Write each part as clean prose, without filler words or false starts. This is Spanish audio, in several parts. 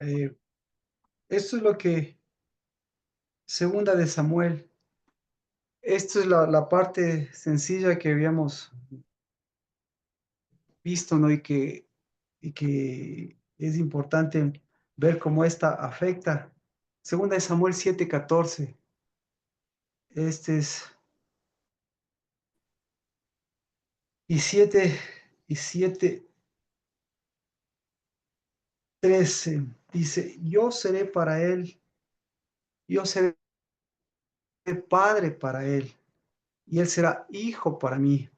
Eh, Esto es lo que, segunda de Samuel, esto es la parte sencilla que habíamos visto, ¿no? Y que es importante ver cómo esta afecta. Segunda de Samuel 7:14. Este es, y 7:13. Dice, yo seré para él, yo seré padre para él, y él será hijo para mí.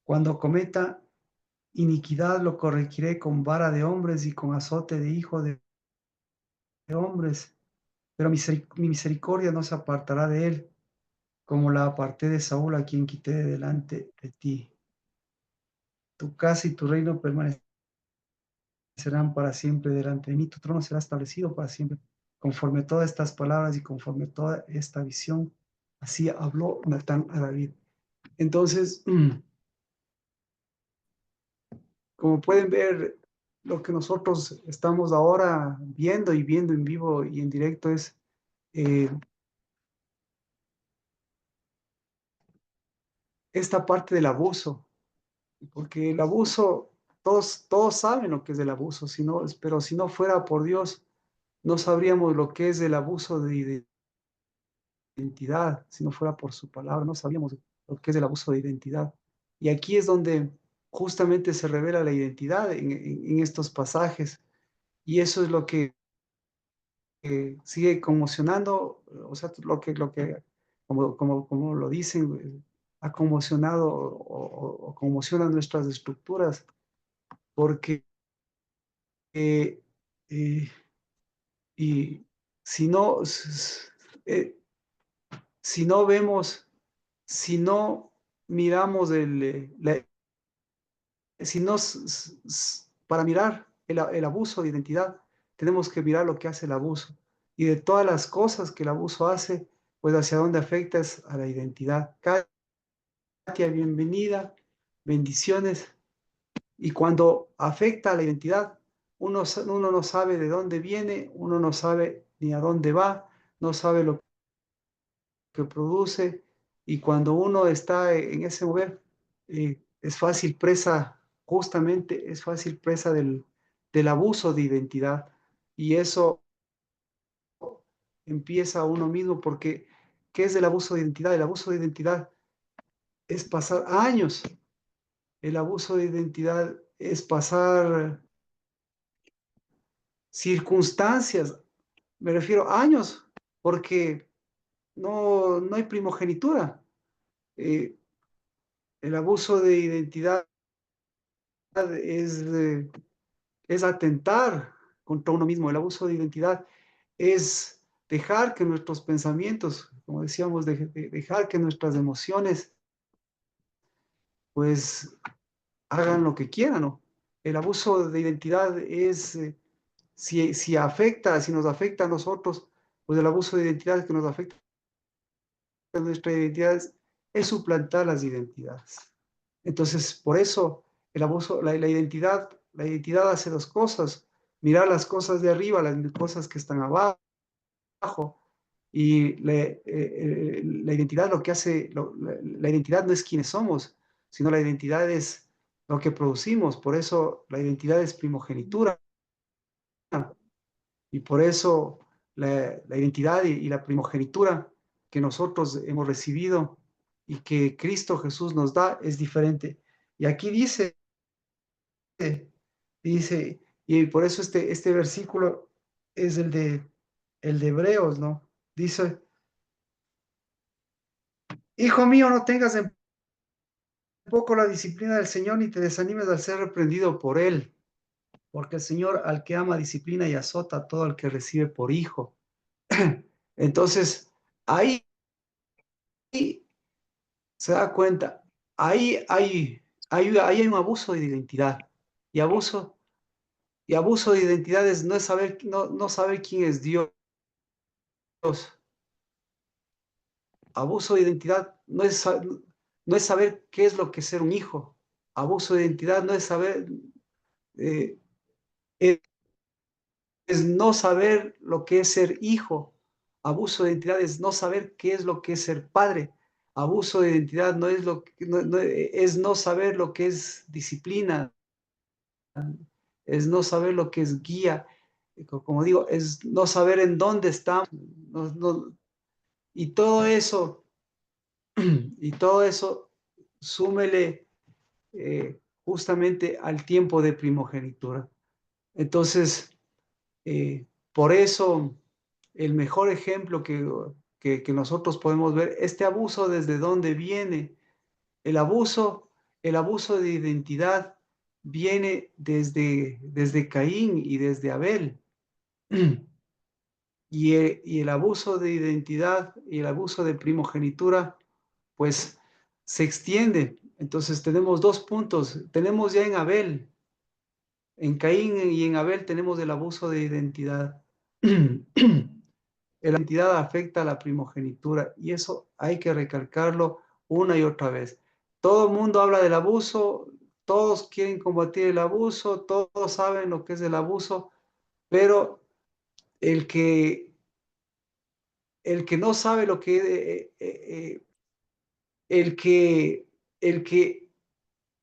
Cuando cometa iniquidad, lo corregiré con vara de hombres y con azote de hijo de hombres, pero mi misericordia no se apartará de él, como la aparté de Saúl, a quien quité de delante de ti. Tu casa y tu reino permanecerán para siempre delante de mí, tu trono será establecido para siempre. Conforme todas estas palabras y conforme toda esta visión, así habló Natán a David. Entonces, como pueden ver, lo que nosotros estamos ahora viendo y viendo en vivo y en directo es eh, esta parte del abuso, porque el abuso, todos saben lo que es el abuso, pero si no fuera por Dios, no sabríamos lo que es el abuso de identidad, si no fuera por su palabra, no sabríamos lo que es el abuso de identidad. Y aquí es donde justamente se revela la identidad en estos pasajes, y eso es lo que sigue conmocionando, o sea, lo que como lo dicen, ha conmocionado o conmociona nuestras estructuras, porque eh, eh, y si no, eh, si no vemos, si no miramos si no, para mirar el abuso de identidad, tenemos que mirar lo que hace el abuso. Y de todas las cosas que el abuso hace, pues hacia dónde afecta es a la identidad. Katia, bienvenida, bendiciones. Y cuando afecta a la identidad, uno no sabe de dónde viene, uno no sabe ni a dónde va, no sabe lo que produce. Y cuando uno está en ese mover, es fácil presa, justamente es fácil presa del abuso de identidad. Y eso empieza uno mismo porque, ¿qué es el abuso de identidad? El abuso de identidad es pasar años. El abuso de identidad es pasar circunstancias, me refiero a años, porque no hay primogenitura. Eh, el abuso de identidad es, es atentar contra uno mismo. El abuso de identidad es dejar que nuestros pensamientos, como decíamos, dejar que nuestras emociones, pues, hagan lo que quieran, ¿no? El abuso de identidad es, si nos afecta a nosotros, pues el abuso de identidad que nos afecta a nuestras identidades es suplantar las identidades. Entonces, por eso el abuso, la identidad hace dos cosas: mirar las cosas de arriba, las cosas que están abajo, y la identidad lo que hace, la identidad no es quienes somos, sino la identidad es lo que producimos. Por eso la identidad es primogenitura, y por eso la identidad y la primogenitura que nosotros hemos recibido y que Cristo Jesús nos da es diferente. Y aquí dice, y por eso este versículo es el de Hebreos, ¿no? Dice, hijo mío, no tengas en poco la disciplina del Señor ni te desanimes al ser reprendido por Él, porque el Señor al que ama disciplina y azota a todo el que recibe por hijo. Entonces, ahí se da cuenta, ahí hay un abuso de identidad. Y abuso de identidades no es saber, no saber quién es Dios. Abuso de identidad no es saber qué es lo que es ser un hijo. Abuso de identidad no es saber, eh, es no saber lo que es ser hijo. Abuso de identidad es no saber qué es lo que es ser padre. Abuso de identidad no es es no saber lo que es disciplina, es no saber lo que es guía. Como digo, es no saber en dónde estamos. Y todo eso, y todo eso, súmele justamente al tiempo de primogenitura. Entonces, por eso, el mejor ejemplo que nosotros podemos ver, este abuso desde dónde viene. El abuso, el abuso de identidad viene desde Caín y desde Abel. Y el abuso de identidad y el abuso de primogenitura, pues se extiende. Entonces tenemos dos puntos. Tenemos ya en Abel, en Caín y en Abel tenemos el abuso de identidad. La identidad afecta a la primogenitura y eso hay que recalcarlo una y otra vez. Todo el mundo habla del abuso, todos quieren combatir el abuso, todos saben lo que es el abuso, pero el que, el que no sabe lo que, el que, el que,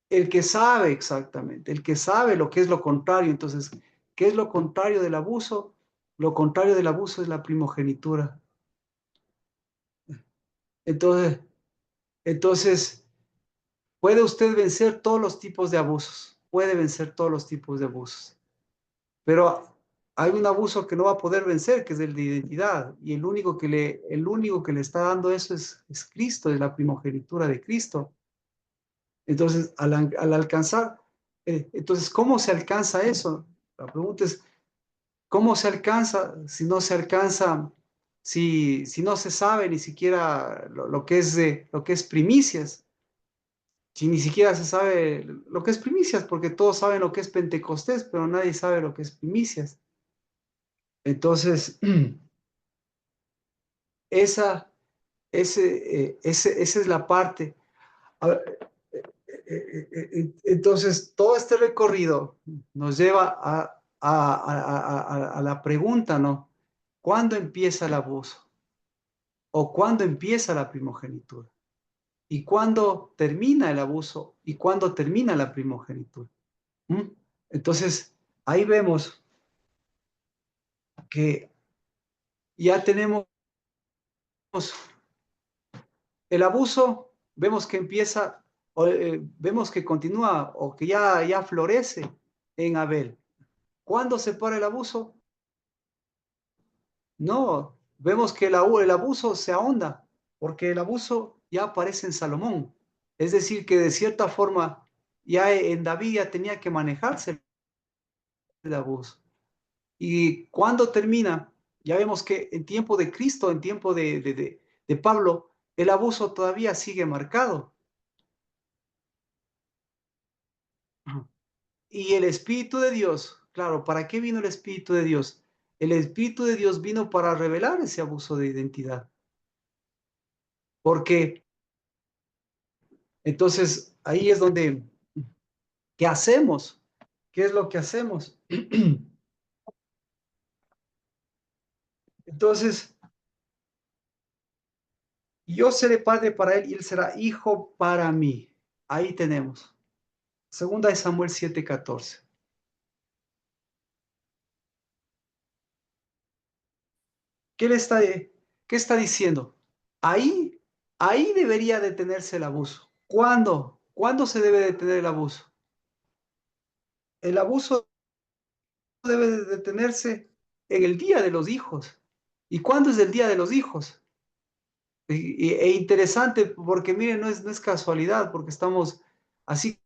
el que sabe exactamente, el que sabe lo que es lo contrario. Entonces, ¿qué es lo contrario del abuso? Lo contrario del abuso es la primogenitura. Entonces, entonces puede usted vencer todos los tipos de abusos, puede vencer todos los tipos de abusos, pero hay un abuso que no va a poder vencer, que es el de identidad, y el único que le está dando eso es Cristo, es la primogenitura de Cristo. Entonces, al alcanzar, entonces, ¿cómo se alcanza eso? La pregunta es, ¿cómo se alcanza si no se alcanza, si no se sabe ni siquiera lo que es primicias? Si ni siquiera se sabe lo que es primicias, porque todos saben lo que es Pentecostés, pero nadie sabe lo que es primicias. Entonces, esa, esa es la parte. A ver, entonces, todo este recorrido nos lleva a la pregunta, ¿no? ¿Cuándo empieza el abuso? ¿O cuándo empieza la primogenitura? ¿Y cuándo termina el abuso? ¿Y cuándo termina la primogenitura? ¿Mm? Entonces, ahí vemos que ya tenemos el abuso, vemos que empieza, vemos que continúa o que ya florece en Abel. ¿Cuándo se para el abuso? No, vemos que el abuso se ahonda, porque el abuso ya aparece en Salomón. Es decir, que de cierta forma ya en David ya tenía que manejarse el abuso. ¿Y cuándo termina? Ya vemos que en tiempo de Cristo, en tiempo de Pablo, el abuso todavía sigue marcado. Y el Espíritu de Dios, claro, ¿para qué vino el Espíritu de Dios? El Espíritu de Dios vino para revelar ese abuso de identidad. Porque entonces ahí es donde, ¿qué hacemos? ¿Qué es lo que hacemos? Entonces, yo seré padre para él y él será hijo para mí. Ahí tenemos. Segunda de Samuel 7:14. ¿Qué le está, qué está diciendo? Ahí, ahí debería detenerse el abuso. ¿Cuándo? ¿Cuándo se debe detener el abuso? El abuso debe de detenerse en el día de los hijos. ¿Y cuándo es el día de los hijos? Interesante porque miren, no es casualidad, porque estamos así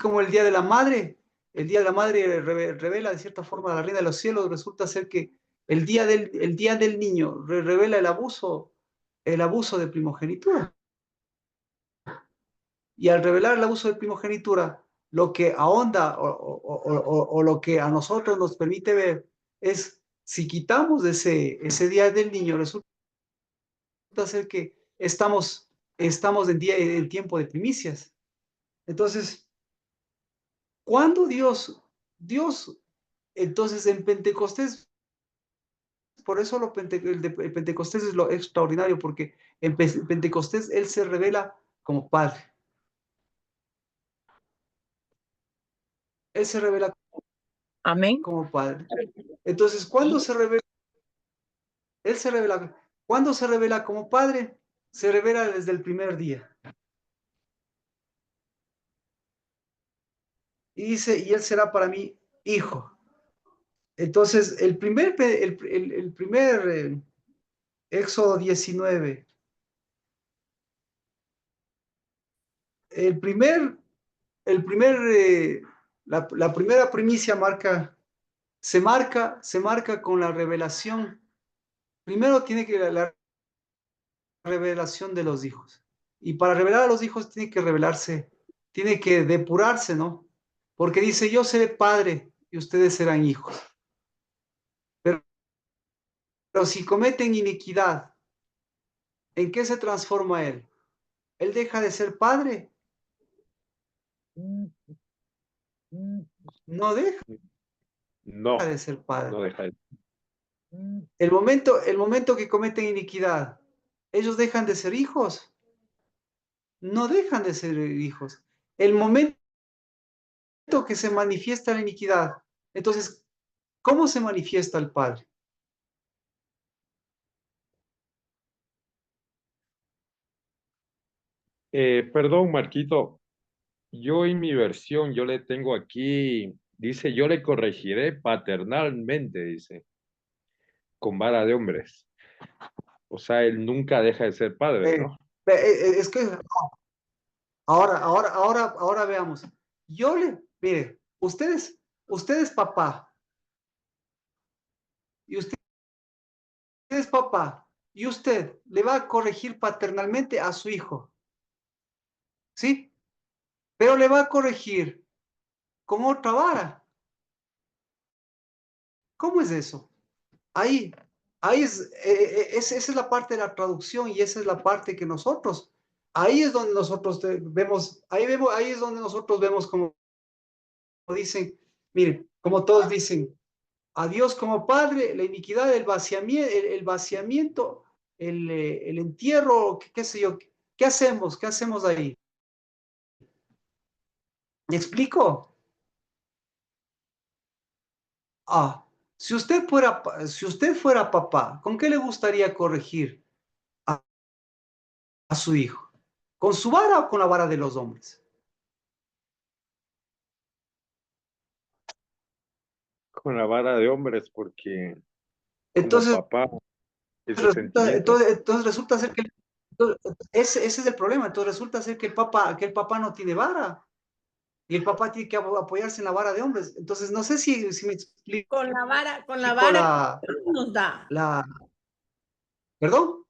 como el día de la madre. El día de la madre revela de cierta forma a la reina de los cielos. Resulta ser que el día del niño revela el abuso de primogenitura. Y al revelar el abuso de primogenitura, lo que ahonda o lo que a nosotros nos permite ver es si quitamos ese día del niño, resulta ser que estamos en tiempo de primicias. Entonces, cuando Dios Entonces en Pentecostés, por eso el Pentecostés es lo extraordinario, porque en Pentecostés Él se revela como Padre. Él se revela Amén. como Padre. Entonces, ¿cuándo se revela? Él se revela. ¿Cuándo se revela como Padre? Se revela desde el primer día. Y dice, y Él será para mí hijo. Entonces, el primer Éxodo 19, el primer, el primer, la primera primicia se marca con la revelación. Primero tiene que la revelación de los hijos. Y para revelar a los hijos tiene que revelarse, tiene que depurarse, ¿no? Porque dice, yo seré padre y ustedes serán hijos. Pero, pero si cometen iniquidad, ¿en qué se transforma él? ¿Él deja de ser padre? No deja No, de ser padre. no deja de... El momento que cometen iniquidad, ¿ellos dejan de ser hijos? No dejan de ser hijos. El momento que se manifiesta la iniquidad, entonces, ¿cómo se manifiesta el Padre? Perdón, Marquito, yo en mi versión, yo le tengo aquí, dice, yo le corregiré paternalmente, dice, con vara de hombres. O sea, él nunca deja de ser padre, Eh, ¿no? es que ahora veamos. Mire, usted es papá, y usted es papá, y usted le va a corregir paternalmente a su hijo, ¿sí? Pero le va a corregir con otra vara. ¿Cómo es eso? Ahí, esa es la parte de la traducción y esa es la parte que nosotros, ahí es donde nosotros ahí es donde nosotros vemos como dicen, miren, como todos dicen, a Dios como Padre, la iniquidad, el vaciamiento, el entierro, qué sé yo, ¿qué hacemos? ¿Qué hacemos ahí? ¿Me explico? Ah, si usted fuera papá, ¿con qué le gustaría corregir a su hijo? ¿Con su vara o con la vara de los hombres? Con la vara de hombres, porque como Entonces, papá, esos resulta, sentimientos, entonces, entonces resulta ser que ese es el problema. Entonces resulta ser que el papá no tiene vara y el papá tiene que apoyarse en la vara de hombres. Entonces, no sé si me explico Con la vara que la, Dios nos da, la, ¿perdón?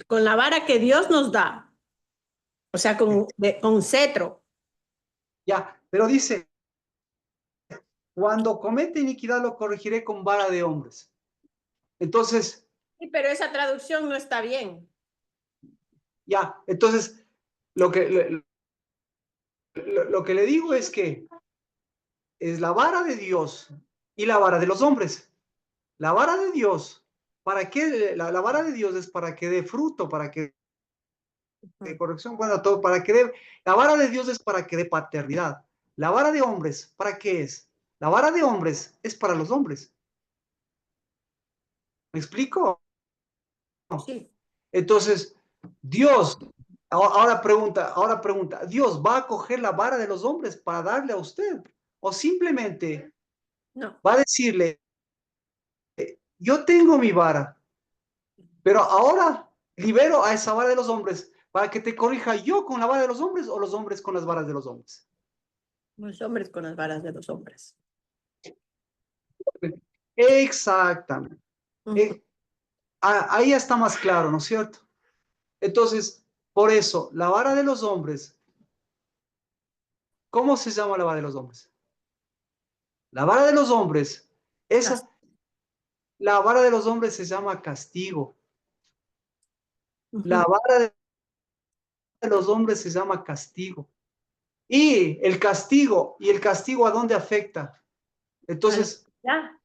con la vara que Dios nos da, o sea, con cetro. Ya, pero dice, cuando comete iniquidad lo corregiré con vara de hombres. Entonces, Sí, pero esa traducción no está bien. ya, entonces, lo que le digo es que es la vara de Dios y la vara de los hombres. La vara de Dios, ¿para qué? La vara de Dios es para que dé fruto, para que dé corrección, bueno, todo, la vara de Dios es para que dé paternidad. La vara de hombres, ¿para qué es? La vara de hombres es para los hombres. ¿Me explico? Sí. Entonces, Dios, ahora pregunta, ¿Dios va a coger la vara de los hombres para darle a usted? ¿O simplemente No. va a decirle, yo tengo mi vara, pero ahora libero a esa vara de los hombres para que te corrija yo con la vara de los hombres o los hombres con las varas de los hombres? Los hombres con las varas de los hombres. Exactamente. Ujú. Eh, ahí está más claro, ¿no es cierto? Entonces, por eso, la vara de los hombres, ¿cómo se llama la vara de los hombres? La vara de los hombres, esa, la vara de los hombres se llama castigo. La Ujú. vara de los hombres se llama castigo. ¿Y el castigo ¿a dónde afecta? A los Entonces, Ya.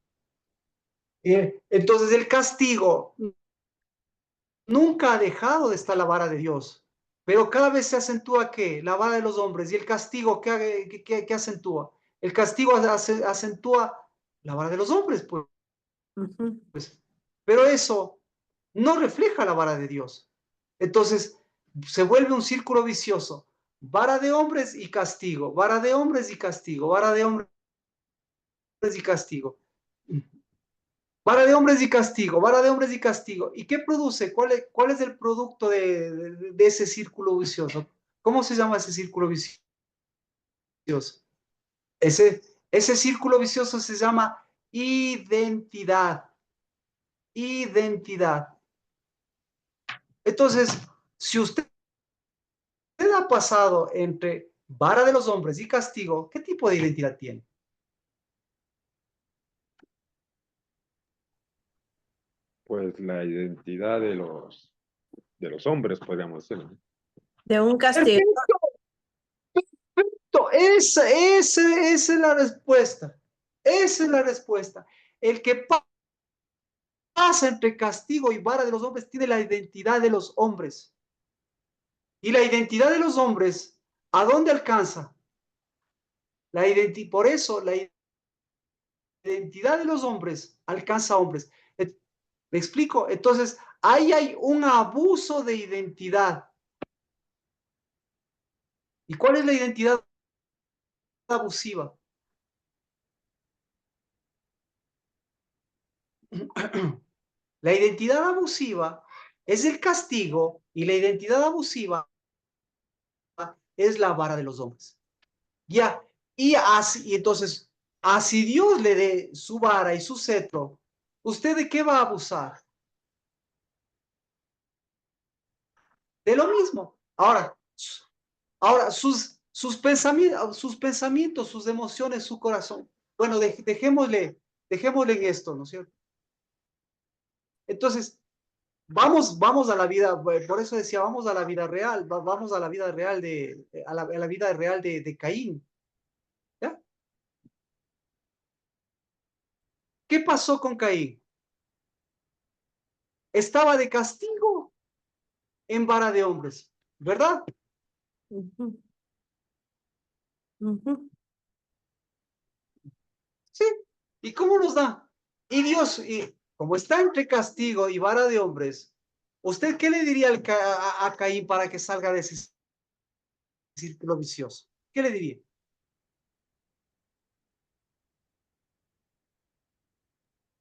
Entonces el castigo nunca ha dejado de estar la vara de Dios, pero cada vez se acentúa ¿qué? La vara de los hombres. Y el castigo, ¿qué acentúa? El castigo acentúa la vara de los hombres, pues. Ujú. Pero eso no refleja la vara de Dios. Entonces se vuelve un círculo vicioso. Vara de hombres y castigo, vara de hombres y castigo, vara de hombres y castigo. Vara de hombres y castigo, vara de hombres y castigo. ¿Y qué produce? ¿Cuál es el producto de ese círculo vicioso? ¿Cómo se llama ese círculo vicioso? Ese círculo vicioso se llama identidad. Identidad. Entonces, si usted ha pasado entre vara de los hombres y castigo, ¿qué tipo de identidad tiene? Pues la identidad de los hombres, podríamos decir, ¿no? De un castigo. Perfecto, perfecto. Esa es la respuesta. Esa es la respuesta. El que pasa entre castigo y vara de los hombres tiene la identidad de los hombres. Y la identidad de los hombres, ¿a dónde alcanza? Por eso la identidad de los hombres alcanza a hombres. ¿Me explico? Entonces, ahí hay un abuso de identidad. ¿Y cuál es la identidad abusiva? La identidad abusiva es el castigo y la identidad abusiva es la vara de los hombres. Ya, y entonces, así Dios le dé su vara y su cetro, ¿usted de qué va a abusar? De lo mismo. Ahora sus pensamientos, sus emociones, su corazón. Bueno, dejémosle en esto, ¿no es cierto? Entonces, vamos a la vida, por eso decía, vamos a la vida real, vamos a la vida real a la vida real de Caín. ¿Ya? ¿Qué pasó con Caín? Estaba de castigo en vara de hombres, ¿verdad? Ujú. Ujú. Sí. ¿Y cómo nos da? Y Dios, y como está entre castigo y vara de hombres, ¿usted qué le diría a Caín para que salga de ese círculo vicioso? ¿Qué le diría?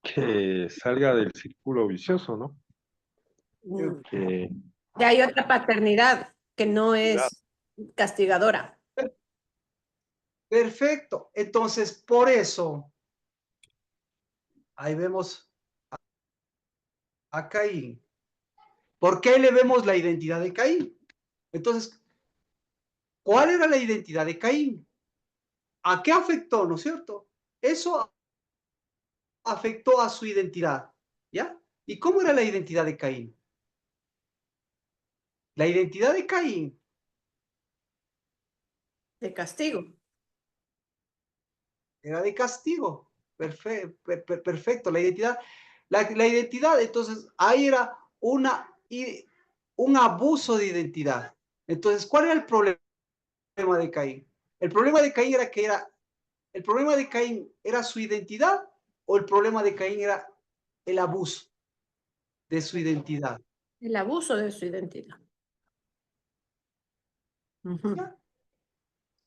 Que salga del círculo vicioso, ¿no? Mm. Que Ya hay otra paternidad que no es castigadora. Perfecto. Entonces, por eso, ahí vemos a Caín. ¿Por qué le vemos la identidad de Caín? Entonces, ¿cuál era la identidad de Caín? ¿A qué afectó, no es cierto? Eso afectó a su identidad, ¿ya? ¿Y cómo era la identidad de Caín? La identidad de Caín De castigo. era de castigo. Perfecto. La identidad, entonces, ahí era un abuso de identidad. Entonces, ¿cuál era el problema de Caín? El problema de Caín el problema de Caín era su identidad o el problema de Caín era el abuso de su identidad. El abuso de su identidad. Ujú. ¿Ya?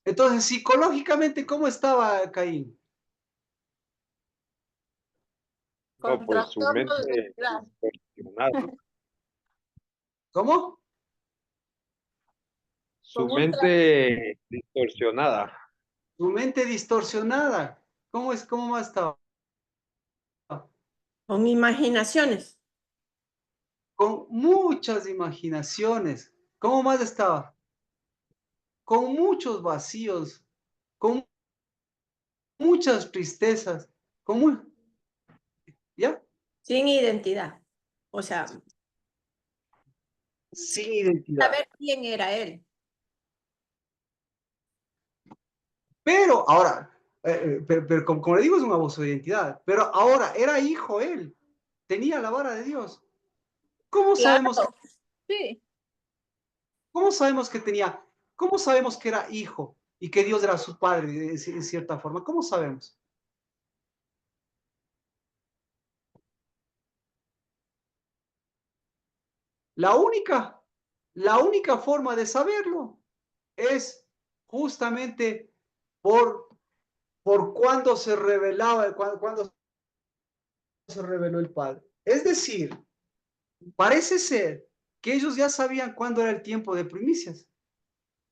Entonces, psicológicamente, ¿cómo estaba Caín? no, Con pues su trastorno de mente identidad. distorsionada, ¿Cómo? su mente distorsionada. Su mente distorsionada. ¿Cómo más estaba? Con imaginaciones. Con muchas imaginaciones. ¿Cómo más estaba? Con muchos vacíos, con muchas tristezas, ¿ya? Sin identidad. O sea, Sin identidad. saber quién era él. Pero ahora, pero como le digo, es un abuso de identidad. Pero ahora era hijo él, tenía la vara de Dios. ¿Cómo sabemos, Claro, sí. cómo sabemos que tenía, cómo sabemos que era hijo y que Dios era su padre en cierta forma? ¿Cómo sabemos? La única, la única forma de saberlo es justamente por, por cuando se revelaba, cuando se reveló el Padre. Es decir, parece ser que ellos ya sabían cuándo era el tiempo de primicias.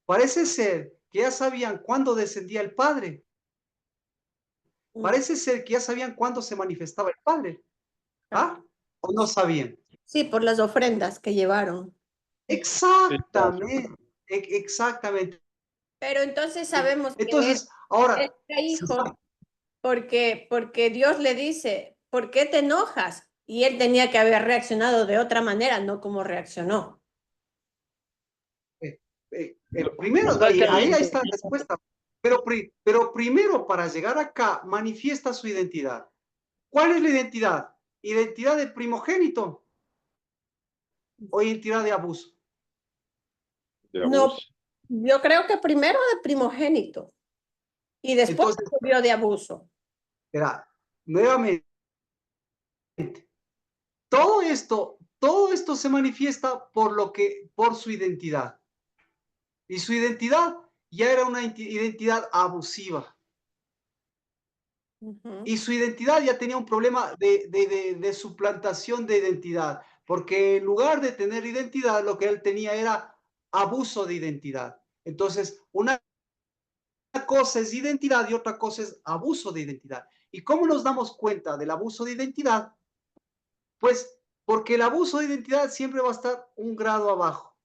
Parece ser que ya sabían cuándo descendía el Padre. Mm, Parece ser que ya sabían cuándo se manifestaba el Padre. ah, ¿Ah? ¿O no sabían? sí, por las ofrendas que llevaron. Sí, claro. Exactamente, exactamente. Pero entonces sabemos que él Entonces, ahora, era se hijo sabe, porque Dios le dice, ¿por qué te enojas? Y él tenía que haber reaccionado de otra manera, no como reaccionó. primero, O sea que ahí está la respuesta. Pero primero, para llegar acá, manifiesta su identidad. ¿Cuál es la identidad? ¿Identidad de primogénito o identidad de abuso? de No, abuso. yo creo que primero de primogénito y después Entonces, subió de abuso. verá, nuevamente, todo esto se manifiesta por su identidad. Y su identidad ya era una identidad abusiva. Ujú. Y su identidad ya tenía un problema de suplantación de identidad, porque en lugar de tener identidad, lo que él tenía era abuso de identidad. Entonces, una cosa es identidad y otra cosa es abuso de identidad. ¿Y cómo nos damos cuenta del abuso de identidad? Pues porque el abuso de identidad siempre va a estar un grado abajo.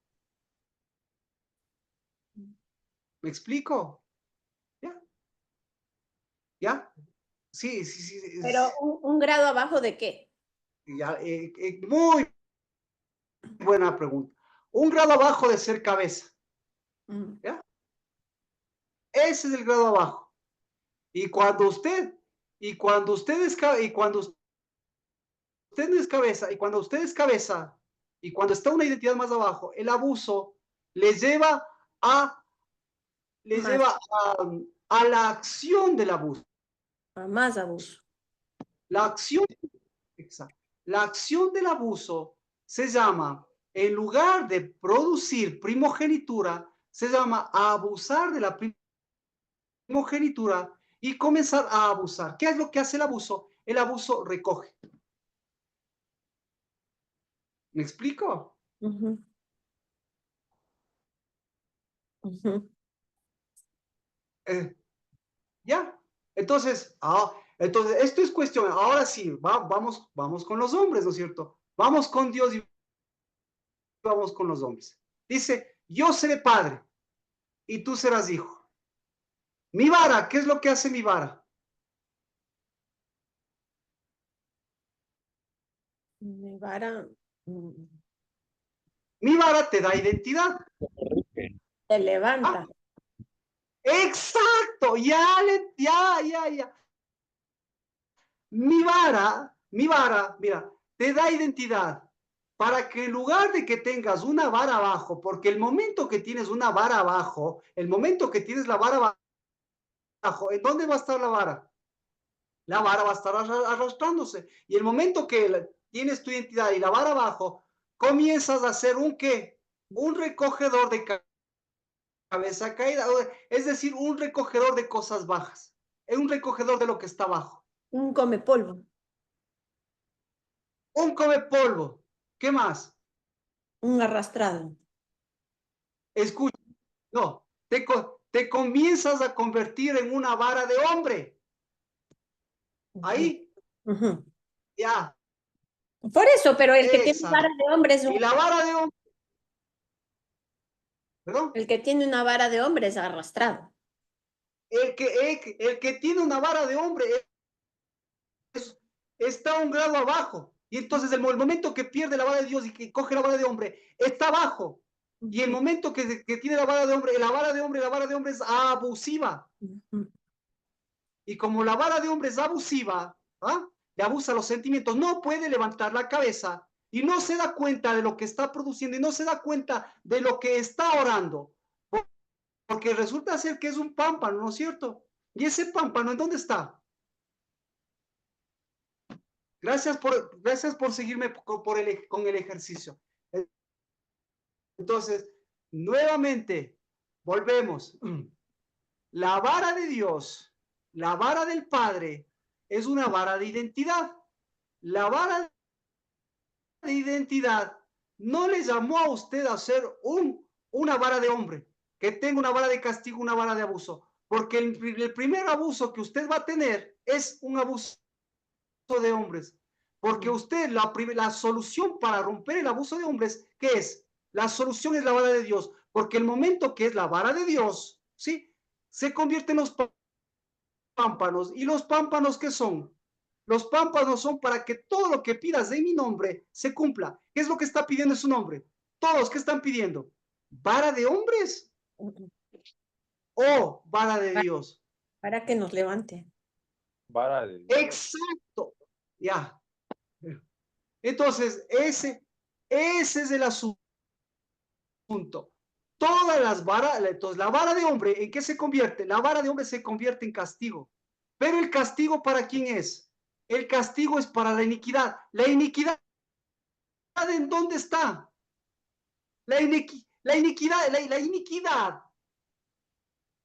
¿Me explico? ¿Ya? ¿Ya? Sí, sí, sí. Pero un grado abajo de qué? Ya, muy buena pregunta. Un grado abajo de ser cabeza. Mm. ¿Ya? Ese es el grado abajo. Y cuando usted, y cuando usted no es cabeza, y cuando usted es cabeza, y cuando está una identidad más abajo, el abuso le lleva a, le Más, lleva a la acción del abuso. a más abuso. La acción, exacto, la acción del abuso se llama, en lugar de producir primogenitura, se llama abusar de la primogenitura y comenzar a abusar. ¿Qué es lo que hace el abuso? El abuso recoge. ¿Me explico? Ujú, ujú. Eh, ¿Ya? Entonces, entonces, esto es cuestión. Ahora sí, vamos con los hombres, ¿no es cierto? Vamos con Dios y vamos con los hombres. Dice, yo seré padre y tú serás hijo. Mi vara, ¿qué es lo que hace mi vara? Mi vara Mi vara te da identidad. te Ah, levanta. exacto, ya. Mi vara, mira, te da identidad para que en lugar de que tengas una vara abajo, porque el momento que tienes una vara abajo, el momento que tienes la vara abajo, ¿en dónde va a estar la vara? La vara va a estar arrastrándose. Y el momento que tienes tu identidad y la vara abajo, comienzas a hacer un qué? Un recogedor de cabeza caída, es decir, un recogedor de cosas bajas, es un recogedor de lo que está abajo, Un come polvo. un come polvo. ¿Qué más? Un arrastrado. Escucha, no, te comienzas a convertir en una vara de hombre. Ujú, Ahí, ujú. ya, Por eso, pero el que tiene vara exacto. de hombre es Y la vara de hombre, perdón, el que tiene una vara de hombre es arrastrado. el que tiene una vara de hombre está un grado abajo. Y entonces el momento que pierde la vara de Dios y que coge la vara de hombre, está abajo. Y el Ujú, momento que tiene la vara de hombre, la vara de hombre es abusiva. ujú. y como la vara de hombre es abusiva, ¿ah? Le abusa los sentimientos, no puede levantar la cabeza y no se da cuenta de lo que está produciendo y no se da cuenta de lo que está orando. Porque resulta ser que es un pámpano, ¿no es cierto? Y ese pámpano, ¿en dónde está? Gracias por seguirme con el ejercicio. Entonces, nuevamente, volvemos. La vara de Dios, la vara del Padre, es una vara de identidad. La vara de identidad no le llamó a usted a ser una vara de hombre, que tenga una vara de castigo, una vara de abuso. Porque el primer abuso que usted va a tener es un abuso de hombres. Porque usted, la solución para romper el abuso de hombres, ¿qué es? La solución es la vara de Dios. Porque el momento que es la vara de Dios, ¿sí? Se convierte en los pámpanos. ¿Y los pámpanos qué son? Los pámpanos son para que todo lo que pidas en mi nombre se cumpla. ¿Qué es lo que está pidiendo su nombre? Todos, ¿qué están pidiendo? ¿Vara de hombres o vara de Dios? Para que nos levante. Vara de Dios. Exacto. Ya. Entonces, ese es el asunto. Todas las varas, entonces la vara de hombre, ¿en qué se convierte? La vara de hombre se convierte en castigo. Pero el castigo, ¿para quién es? El castigo es para la iniquidad. La iniquidad, ¿en dónde está? La iniquidad, la iniquidad.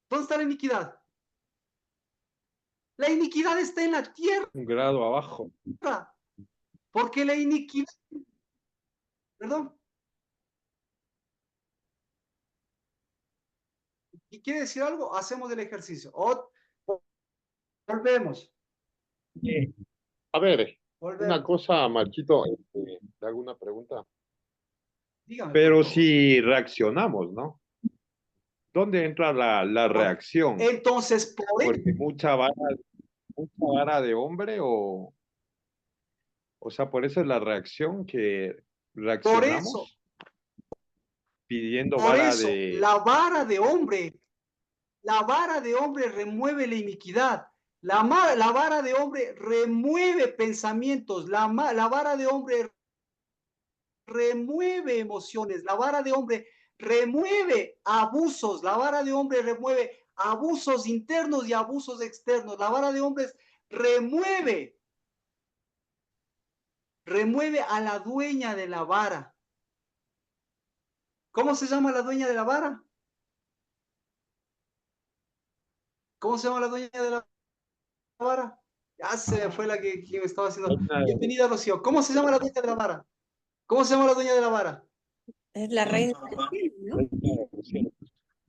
¿Dónde está la iniquidad? La iniquidad está en la tierra. Un grado abajo. Porque la iniquidad, perdón. ¿Y quiere decir algo? Hacemos el ejercicio. Volvemos. A ver, una Volvemos. cosa, Marquito, ¿te hago una pregunta? Dígame, Pero por favor. si reaccionamos, ¿no? ¿Dónde entra la reacción? Entonces, Porque mucha vara de hombre o sea, por eso es la reacción que reaccionamos pidiendo por vara eso, de... la vara de hombre remueve la iniquidad. La vara de hombre remueve pensamientos. La vara de hombre remueve emociones. La vara de hombre remueve abusos. La vara de hombre remueve abusos internos y abusos externos. La vara de hombres remueve a la dueña de la vara. ¿Cómo se llama la dueña de la vara? ¿Cómo se llama la dueña de la vara? Ya se fue la que me estaba haciendo. Bienvenida, Rocío. ¿Cómo se llama la dueña de la vara? ¿Cómo se llama la dueña de la vara? Es la reina del cielo,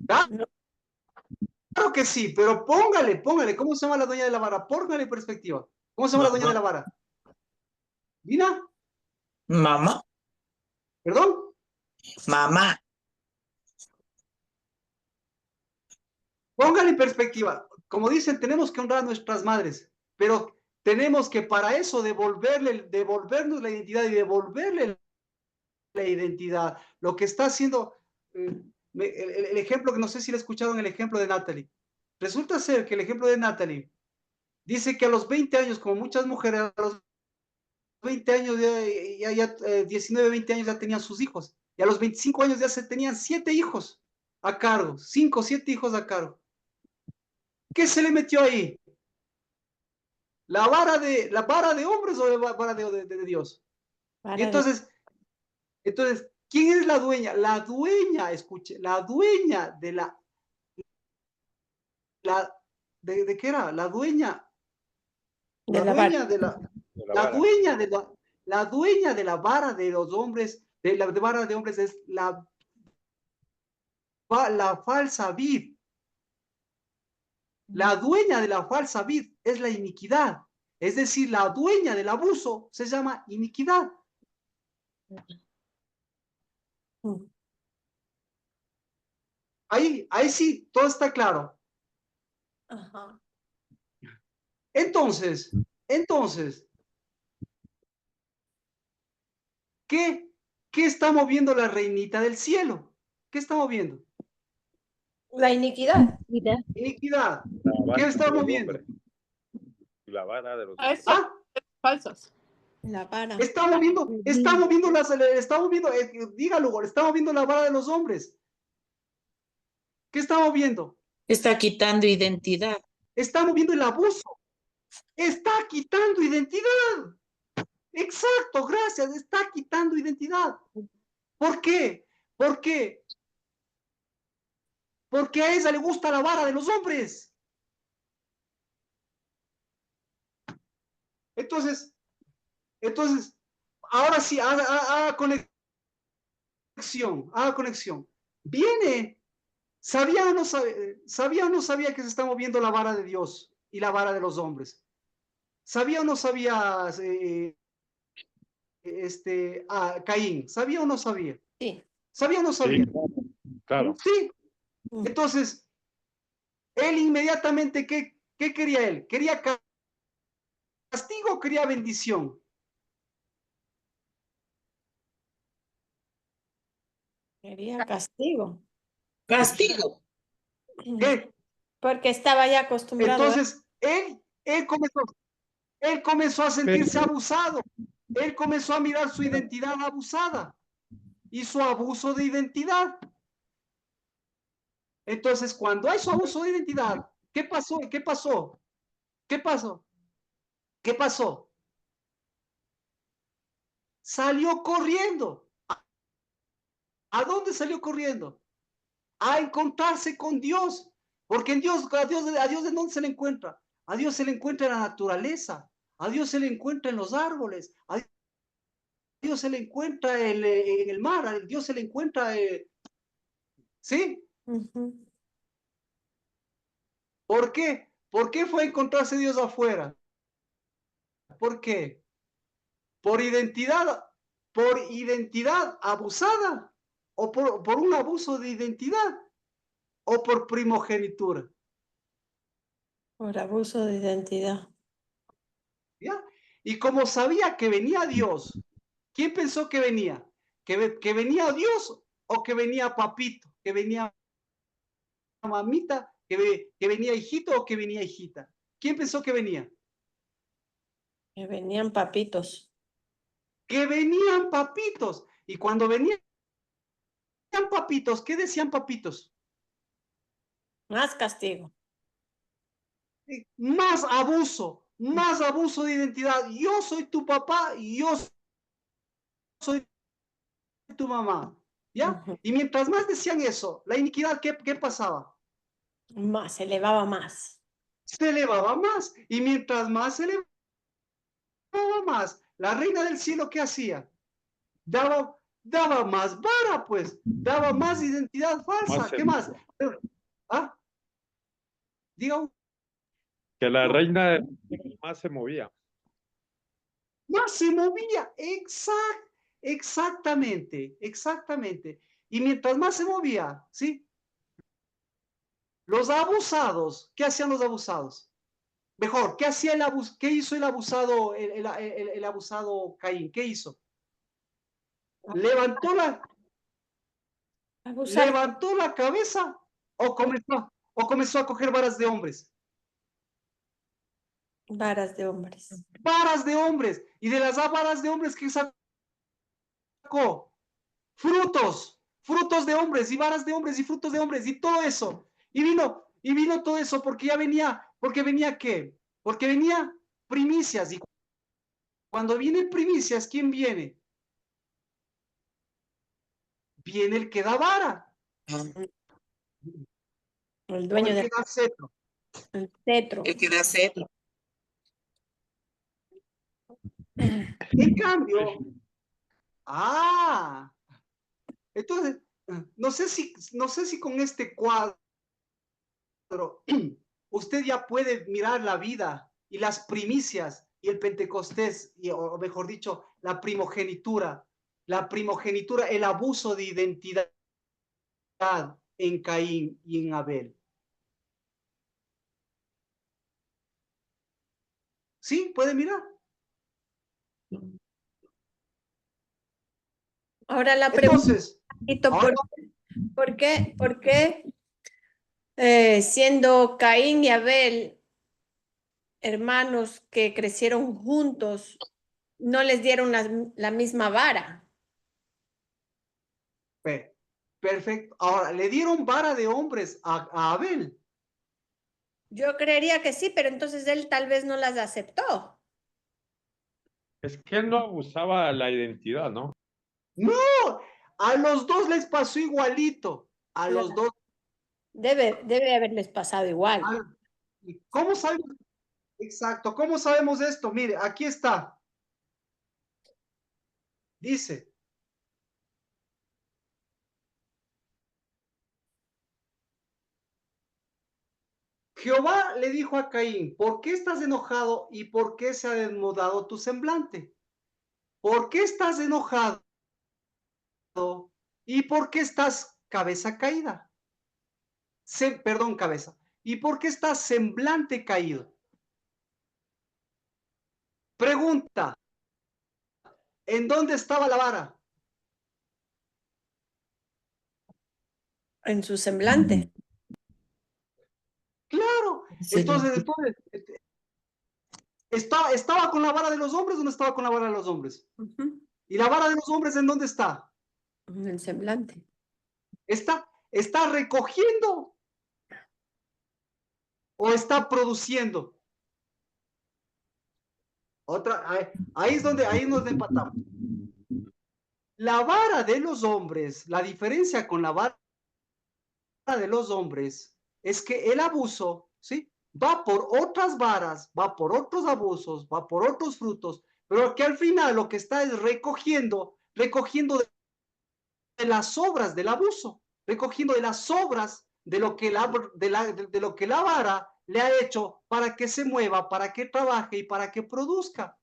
¿Ah? ¿no? Claro que sí, pero póngale. ¿Cómo se llama la dueña de la vara? Póngale en perspectiva. ¿Cómo se llama la dueña de la vara? ¿Dina? Mamá, ¿Perdón? mamá, Póngale en perspectiva. Como dicen, tenemos que honrar a nuestras madres, pero tenemos que para eso devolvernos la identidad y devolverle la identidad. Lo que está haciendo, el ejemplo que no sé si le escucharon, el ejemplo de Natalie. Resulta ser que el ejemplo de Natalie dice que a los 20 años, como muchas mujeres, a los 20 años, 19, 20 años ya tenían sus hijos. Y a los 25 años ya se tenían 7 hijos a cargo, 5, 7 hijos a cargo. ¿Qué se le metió ahí? ¿La vara de hombres o la vara de Dios? Y entonces, ¿quién es la dueña? La dueña, escuche, la dueña ¿de qué era? La dueña De la vara. de la dueña de la vara de los hombres, de la vara de hombres es la falsa vid. La dueña de la falsa vid es la iniquidad. Es decir, la dueña del abuso se llama iniquidad. Ahí sí, todo está claro. Ajá. Entonces, ¿qué está moviendo la reinita del cielo? ¿Qué está moviendo? La iniquidad. Iniquidad. La ¿Qué vara está de los moviendo? hombres. la vara de los Eso. ¿Ah? Falsos. La vara. Estamos viendo, dígalo, estamos viendo la vara de los hombres. ¿Qué estamos viendo? Está quitando identidad. Estamos viendo el abuso. Está quitando identidad. Exacto, gracias. Está quitando identidad. ¿Por qué? ¿Por qué? Porque a ella le gusta la vara de los hombres. Entonces, ahora sí, haga conexión. Viene, sabía o no sabía que se está moviendo la vara de Dios y la vara de los hombres. ¿Sabía o no sabía Caín? ¿Sabía o no sabía? Sí. ¿Sabía o no sabía? Sí, claro. Sí. Entonces, él inmediatamente, ¿qué quería él? ¿Quería castigo o quería bendición? Quería castigo. Castigo. ¿Qué? Porque estaba ya acostumbrado. Entonces, él comenzó a sentirse abusado. Él comenzó a mirar su identidad abusada y su abuso de identidad. Entonces, cuando hay su abuso de identidad, ¿qué pasó? ¿Qué pasó? ¿Qué pasó? ¿Qué pasó? Salió corriendo. ¿A dónde salió corriendo? A encontrarse con Dios. Porque a Dios ¿de dónde se le encuentra? A Dios se le encuentra en la naturaleza. A Dios se le encuentra en los árboles. A Dios se le encuentra en el mar. A Dios se le encuentra... ¿Sí? ¿Por qué? ¿Por qué fue a encontrarse Dios afuera? ¿Por qué? Por identidad abusada, o por un abuso de identidad, o por primogenitura. Por abuso de identidad. ¿Ya? Y como sabía que venía Dios, ¿quién pensó que venía? ¿Que venía Dios o que venía papito? ¿Que venía mamita? ¿Que venía hijito o que venía hijita? ¿Quién pensó que venía? Que venían papitos. Que venían papitos. Y cuando venían papitos, ¿qué decían papitos? Más castigo. Más abuso de identidad. Yo soy tu papá y yo soy tu mamá. ¿Ya? Y mientras más decían eso, la iniquidad, ¿qué pasaba? Más, se elevaba más. Se elevaba más. Y mientras más se elevaba más, la reina del cielo, ¿qué hacía? Daba más vara, pues. Daba más identidad falsa. ¿Qué más? ¿Ah? Diga. Que la reina más se movía. Más se movía. Exactamente. Y mientras más se movía, ¿sí? Los abusados, ¿qué hacían los abusados? Mejor, ¿qué hizo el abusado, el abusado Caín? ¿Qué hizo? Levantó la cabeza o comenzó a coger varas de hombres. Varas de hombres. Varas de hombres. Y de las varas de hombres que sacó frutos de hombres y varas de hombres y frutos de hombres y todo eso. Y vino todo eso porque venía ¿qué? Porque venía primicias. Y cuando vienen primicias, ¿quién viene? Viene el que da vara. El dueño del que da cetro. El cetro. El que da cetro. En cambio, entonces, no sé si con este cuadro usted ya puede mirar la vida y las primicias y el Pentecostés, o mejor dicho, la primogenitura, el abuso de identidad en Caín y en Abel. ¿Sí? ¿Puede mirar? Ahora la pregunta, Entonces, ¿por qué siendo Caín y Abel hermanos que crecieron juntos no les dieron la misma vara? Perfecto. Ahora, le dieron vara de hombres a Abel. Yo creería que sí, pero entonces él tal vez no las aceptó. Es que él no abusaba de la identidad, ¿no? No, a los dos les pasó igualito. A los dos. Debe haberles pasado igual. ¿Y cómo sabemos? Exacto, ¿cómo sabemos esto? Mire, aquí está. Dice, Jehová le dijo a Caín, ¿por qué estás enojado y por qué se ha desnudado tu semblante? ¿Por qué estás enojado y por qué estás cabeza caída? Perdón, cabeza. ¿Y por qué estás semblante caído? Pregunta, ¿en dónde estaba la vara? En su semblante. Claro. Sí. Entonces, ¿estaba con la vara de los hombres o no estaba con la vara de los hombres? ¿Y la vara de los hombres en dónde está? En el semblante. ¿Está recogiendo o está produciendo? Ahí nos empatamos. La vara de los hombres, la diferencia con la vara de los hombres es que el abuso, ¿sí? Va por otras varas, va por otros abusos, va por otros frutos, pero que al final lo que está es recogiendo de las obras del abuso, recogiendo de las obras de lo que de lo que la vara le ha hecho para que se mueva, para que trabaje y para que produzca.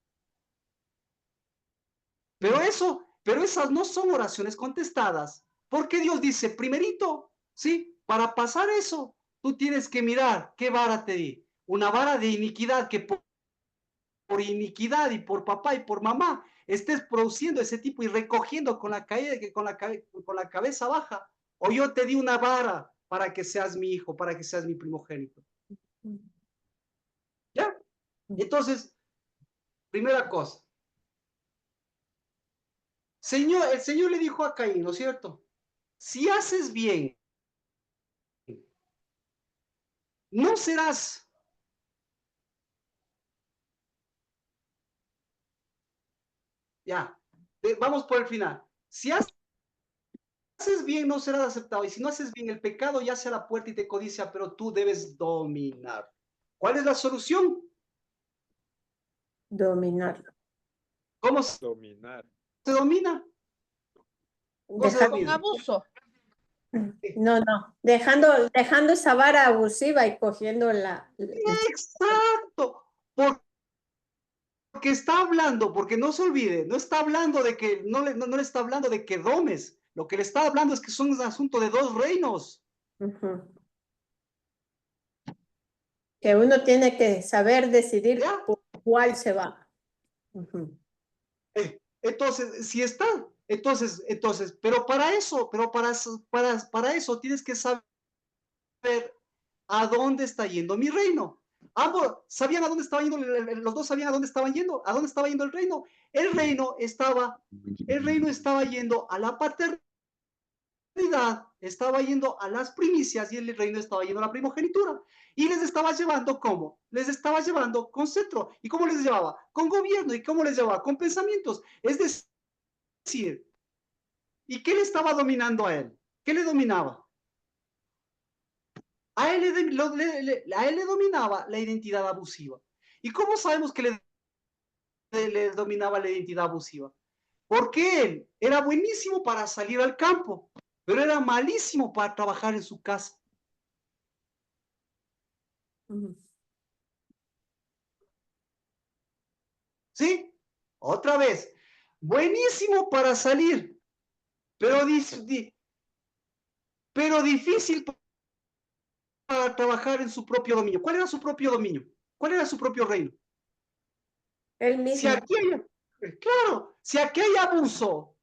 Pero esas no son oraciones contestadas, porque Dios dice, primerito, ¿sí? Para pasar eso, tú tienes que mirar qué vara te di. Una vara de iniquidad que por iniquidad y por papá y por mamá estés produciendo ese tipo y recogiendo con la, con la cabeza baja. O yo te di una vara para que seas mi hijo, para que seas mi primogénito. ¿Ya? Entonces, primera cosa. El Señor le dijo a Caín, ¿no es cierto? Si haces bien, no serás. Ya, vamos por el final. Si haces bien, no serás aceptado. Y si no haces bien, el pecado yace a la puerta y te codicia, pero tú debes dominar. ¿Cuál es la solución? Dominarlo. ¿Cómo se Dominar. domina? ¿Cómo se Dejar, Con domina? abuso. no. Dejando esa vara abusiva y cogiendo Exacto. Porque está hablando, porque no se olvide, no está hablando de que, no le está hablando de que domes. Lo que le está hablando es que son un asunto de dos reinos. que uno tiene que saber decidir ¿Ya? por cuál se va. Entonces, si está, pero para eso tienes que saber a dónde está yendo mi reino. Ambos sabían a dónde estaba yendo, los dos sabían a dónde estaban yendo, a dónde estaba yendo el reino. El reino estaba yendo a la paternidad, estaba yendo a las primicias y el reino estaba yendo a la primogenitura. Y les estaba llevando, ¿cómo? Les estaba llevando con cetro. ¿Y cómo les llevaba? Con gobierno. ¿Y cómo les llevaba? Con pensamientos. Es decir, ¿y qué le estaba dominando a él? ¿Qué le dominaba? A él le dominaba la identidad abusiva. ¿Y cómo sabemos que le dominaba la identidad abusiva? Porque él era buenísimo para salir al campo, pero era malísimo para trabajar en su casa. ¿Sí? Otra vez. Buenísimo para salir, pero, pero difícil para trabajar en su propio dominio. ¿Cuál era su propio dominio? ¿Cuál era su propio reino? Él Si mismo. aquí hay, claro, si aquí hay abuso,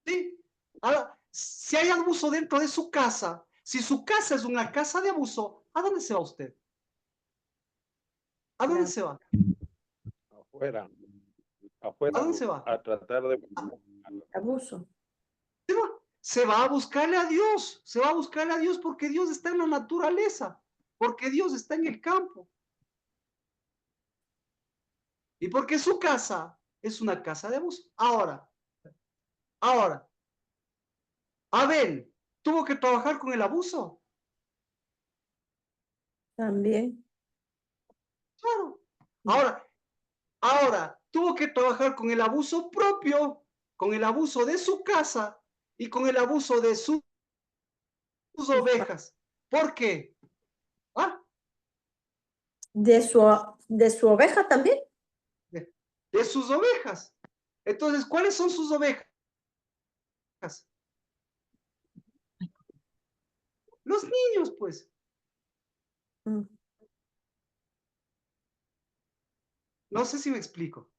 ¿sí? Ahora, si hay abuso dentro de su casa, si su casa es una casa de abuso, ¿a dónde se va usted? ¿A dónde se va? Afuera, ¿A afuera, dónde se va? a tratar de... Abuso. Se va a buscarle a Dios, se va a buscarle a Dios porque Dios está en la naturaleza, porque Dios está en el campo. Y porque su casa es una casa de abuso. Ahora, Abel tuvo que trabajar con el abuso. También. Claro. Ahora, tuvo que trabajar con el abuso propio, con el abuso de su casa y con el abuso de sus ovejas. ¿Por qué? ¿Ah? De su oveja también. De sus ovejas. Entonces, ¿cuáles son sus ovejas? Los niños, pues. Mm. No sé si me explico.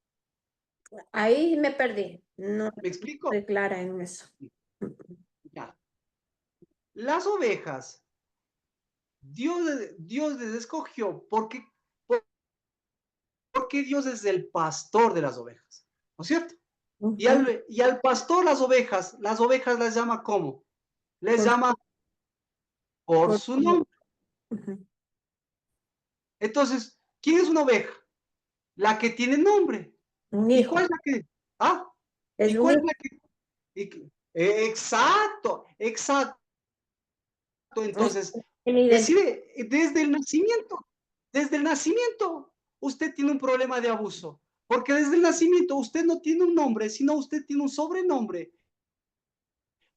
Ahí me perdí. No ¿Me explico? estoy clara en eso. Ya. Las ovejas, Dios les escogió porque Dios es el pastor de las ovejas. ¿No es cierto? Y Ujú. y al pastor las ovejas las llama ¿cómo? Les Por- llama por por- su nombre. Ujú. Entonces, ¿quién es una oveja? La que tiene nombre. Un ¿Y hijo. cuál es la que? ¿Ah? Es ¿Y un cuál es hijo. la que? Exacto, exacto. Es Entonces, una identidad. decide, desde el nacimiento, usted tiene un problema de abuso. Porque desde el nacimiento usted no tiene un nombre, sino usted tiene un sobrenombre.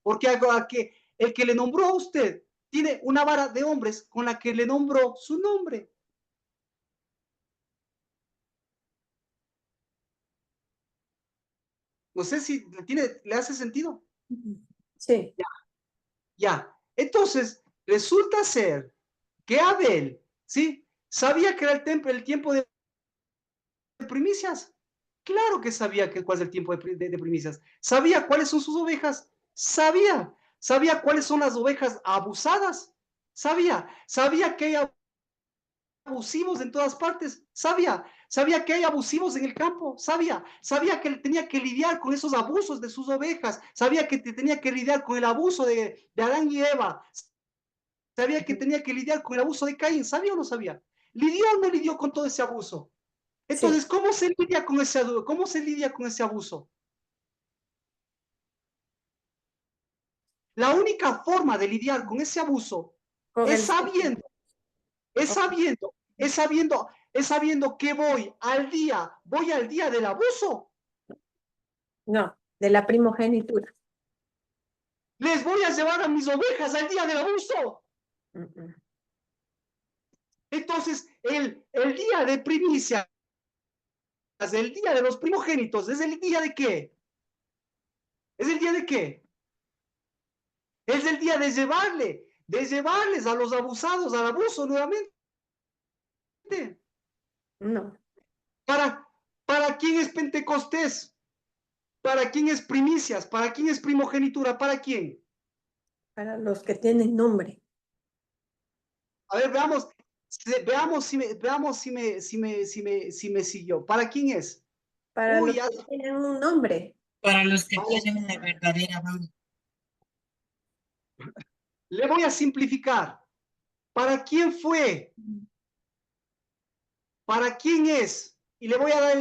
Porque el que le nombró a usted tiene una vara de hombres con la que le nombró su nombre. No sé si le hace sentido. Sí. Ya. Entonces, resulta ser que Abel, ¿sí? Sabía que era el tiempo de primicias. Claro que sabía cuál es el tiempo de primicias. Sabía cuáles son sus ovejas. Sabía cuáles son las ovejas abusadas. Sabía que hay abusivos en todas partes. Sabía que hay abusivos en el campo. Sabía que tenía que lidiar con esos abusos de sus ovejas. Sabía que tenía que lidiar con el abuso de Adán y Eva. Sabía que tenía que lidiar con el abuso de Caín. ¿Sabía o no sabía? ¿Lidió o no lidió con todo ese abuso? Sí. Entonces, ¿cómo se lidia con ese abuso? La única forma de lidiar con ese abuso Con es el sabiendo, es sabiendo, es sabiendo que voy al día del abuso. no, de la primogenitura. Les voy a llevar a mis ovejas al día del abuso. Ujú. Entonces, el día de primicias, el día de los primogénitos, ¿es el día de qué? ¿Es el día de qué? Es el día de llevarles a los abusados al abuso nuevamente. No, ¿Para, para quién es Pentecostés? ¿Para quién es primicias? ¿Para quién es primogenitura? ¿Para quién? para los que tienen nombre. A ver, veamos si me siguió. ¿Para quién es? Para Uy, los ya, que tienen un nombre. Para los que vamos, tienen una verdadera voz. le voy a simplificar. ¿Para quién fue? ¿Para quién es? Y le voy a dar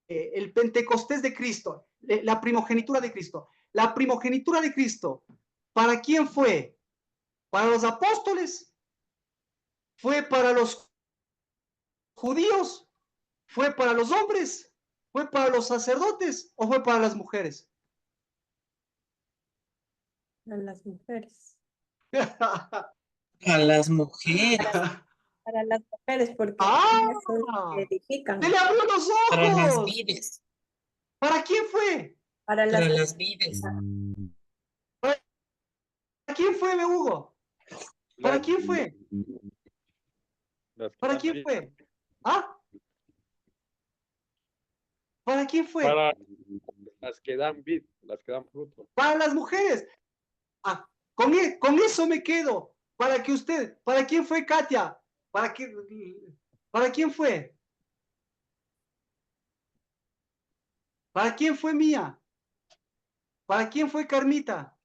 el Pentecostés de Cristo, la primogenitura de Cristo. La primogenitura de Cristo, ¿para quién fue? ¿Para los apóstoles? ¿Fue para los judíos? ¿Fue para los hombres? ¿Fue para los sacerdotes o fue para las mujeres? A las mujeres. A las mujeres, Para las mujeres, porque ¡Ah! ellas son las que ¡Se edifican. le abrió los para las ojos! vides, ¿Para quién fue? Para para las las vides, ¿Para quién fue, Hugo? ¿Para Las, quién fue? las que ¿Para dan quién vida, fue? ¿Ah? ¿Para quién fue? para las que dan vida, las que dan fruto. Para las mujeres. Ah, con eso me quedo. para que usted, ¿para quién fue Katia? ¿Para quién fue? ¿Para quién fue Mía? ¿Para quién fue Carmita?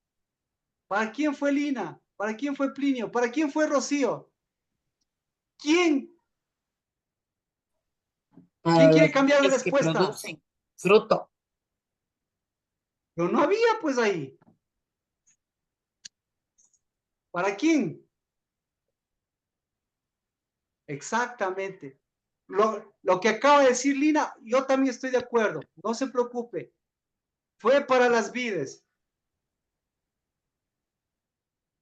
¿Para quién fue Lina? ¿Para quién fue Plinio? ¿Para quién fue Rocío? ¿Quién? Para ¿Quién quiere los cambiar de bienes que respuesta? producen fruto. Pero no había pues ahí. ¿Para quién? Exactamente. Lo que acaba de decir Lina, yo también estoy de acuerdo. No se preocupe. Fue para las vides.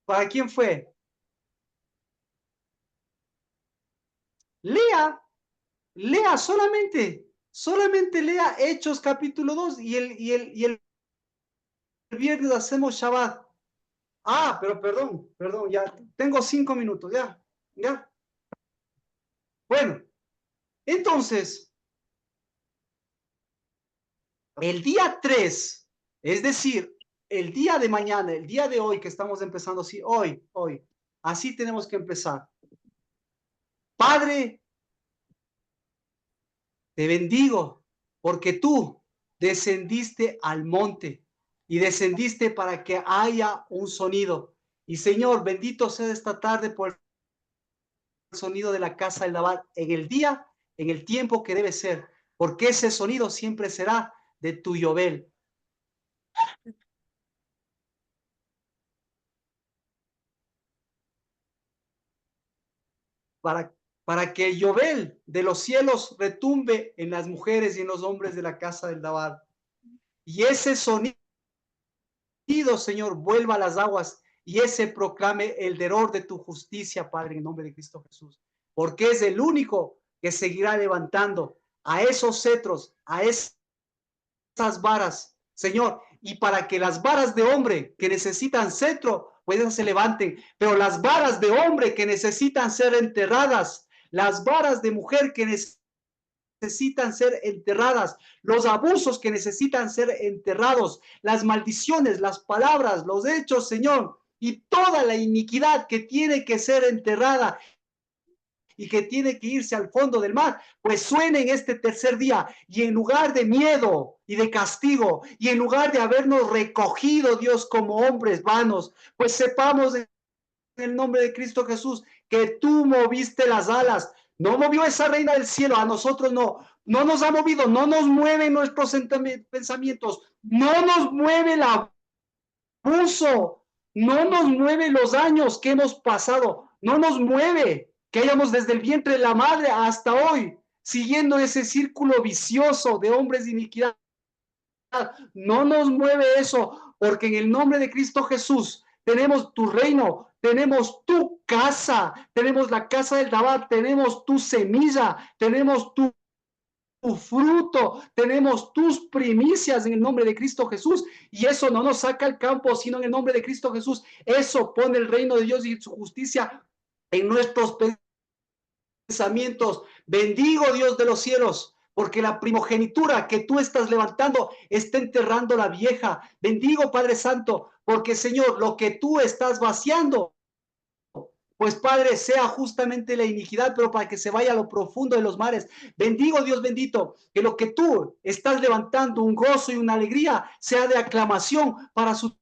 ¿Para quién fue? Lea, lea solamente lea Hechos capítulo 2 y el viernes hacemos Shabbat. Ah, pero perdón, ya tengo 5 minutos, ya. Bueno, entonces, el día 3, es decir, el día de mañana, el día de hoy que estamos empezando, sí, hoy, así tenemos que empezar. Padre, te bendigo porque tú descendiste al monte y descendiste para que haya un sonido. Y Señor, bendito sea esta tarde por el sonido de la casa del Naval en el día, en el tiempo que debe ser, porque ese sonido siempre será de tu Yobel. Para que el Yobel de los cielos retumbe en las mujeres y en los hombres de la casa del Naval. Y ese sonido, Señor, vuelva a las aguas y ese proclame el derror de tu justicia, Padre, en nombre de Cristo Jesús. Porque es el único que seguirá levantando a esos cetros, a esas varas, Señor, y para que las varas de hombre que necesitan cetro, pues se levanten, pero las varas de hombre que necesitan ser enterradas, las varas de mujer que necesitan ser enterradas, los abusos que necesitan ser enterrados, las maldiciones, las palabras, los hechos, Señor, y toda la iniquidad que tiene que ser enterrada y que tiene que irse al fondo del mar, pues suene en este tercer día y en lugar de miedo y de castigo y en lugar de habernos recogido, Dios, como hombres vanos, pues sepamos en el nombre de Cristo Jesús que tú moviste las alas. No movió esa reina del cielo, a nosotros no nos ha movido, no nos mueven nuestros pensamientos, no nos mueve el abuso, no nos mueve los años que hemos pasado, no nos mueve que hayamos desde el vientre de la madre hasta hoy, siguiendo ese círculo vicioso de hombres de iniquidad. No nos mueve eso, porque en el nombre de Cristo Jesús tenemos tu reino, tenemos tu casa, tenemos la casa del Dabat, tenemos tu semilla, tenemos tu fruto, tenemos tus primicias en el nombre de Cristo Jesús, y eso no nos saca al campo, sino en el nombre de Cristo Jesús, eso pone el reino de Dios y su justicia en nuestros pensamientos. Bendigo, Dios de los cielos, porque la primogenitura que tú estás levantando está enterrando la vieja. Bendigo, Padre Santo, porque Señor, lo que tú estás vaciando, pues Padre, sea justamente la iniquidad, pero para que se vaya a lo profundo de los mares. Bendigo, Dios bendito, que lo que tú estás levantando, un gozo y una alegría, sea de aclamación para su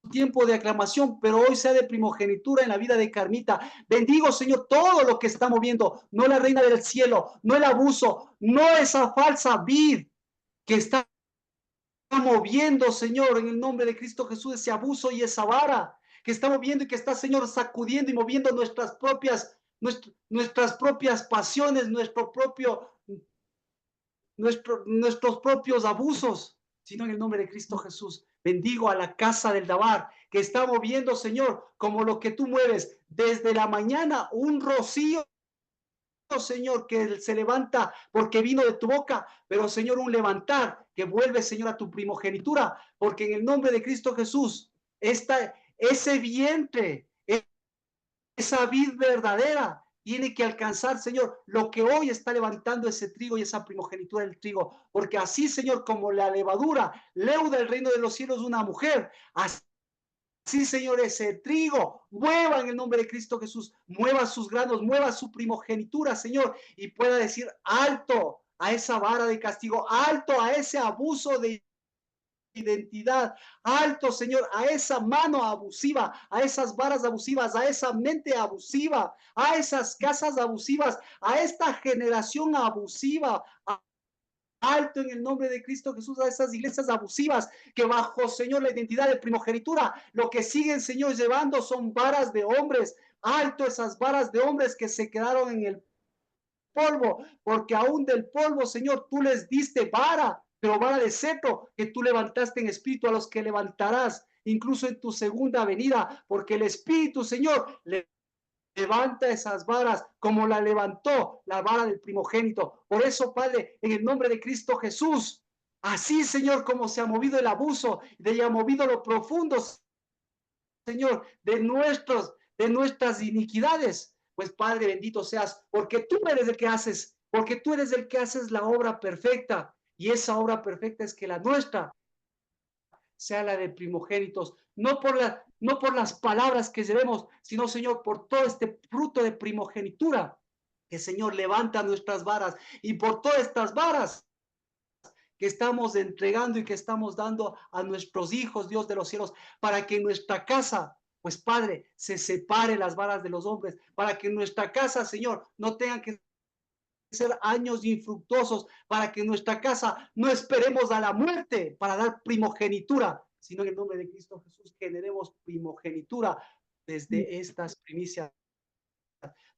tiempo de aclamación, pero hoy sea de primogenitura en la vida de Carmita. Bendigo, Señor, todo lo que está moviendo, no la reina del cielo, no el abuso, no esa falsa vid que está moviendo, Señor, en el nombre de Cristo Jesús, ese abuso y esa vara que está moviendo y que está, Señor, sacudiendo y moviendo nuestras propias pasiones, nuestros propios abusos, sino en el nombre de Cristo Jesús. Bendigo a la casa del Dabar, que está moviendo, Señor, como lo que tú mueves desde la mañana, un rocío, Señor, que se levanta porque vino de tu boca, pero Señor, un levantar que vuelve, Señor, a tu primogenitura, porque en el nombre de Cristo Jesús, ese vientre, esa vid verdadera, tiene que alcanzar, Señor, lo que hoy está levantando ese trigo y esa primogenitura del trigo, porque así, Señor, como la levadura leuda el reino de los cielos de una mujer, así Sí, Señor, ese trigo, mueva en el nombre de Cristo Jesús, mueva sus granos, mueva su primogenitura, Señor, y pueda decir alto a esa vara de castigo, alto a ese abuso de identidad, alto, Señor, a esa mano abusiva, a esas varas abusivas, a esa mente abusiva, a esas casas abusivas, a esta generación abusiva, alto en el nombre de Cristo Jesús a esas iglesias abusivas que bajo, Señor, la identidad de primogenitura, lo que siguen, Señor, llevando son varas de hombres, alto esas varas de hombres que se quedaron en el polvo, porque aún del polvo, Señor, tú les diste vara, pero vara de cetro que tú levantaste en espíritu a los que levantarás, incluso en tu segunda venida, porque el Espíritu, Señor, levanta esas varas como la levantó la vara del primogénito. Por eso, Padre, en el nombre de Cristo Jesús, así, Señor, como se ha movido el abuso, de ha movido lo profundo, Señor, de nuestras iniquidades, pues Padre, bendito seas, porque tú eres el que haces, porque tú eres el que haces la obra perfecta, y esa obra perfecta es que la nuestra sea la de primogénitos, no por las palabras que llevemos, sino, Señor, por todo este fruto de primogenitura, que, Señor, levanta nuestras varas, y por todas estas varas que estamos entregando y que estamos dando a nuestros hijos, Dios de los cielos, para que en nuestra casa, pues Padre, se separe las varas de los hombres, para que en nuestra casa, Señor, no tengan que ser años infructuosos, para que en nuestra casa no esperemos a la muerte para dar primogenitura, sino en el nombre de Cristo Jesús generemos primogenitura desde estas primicias,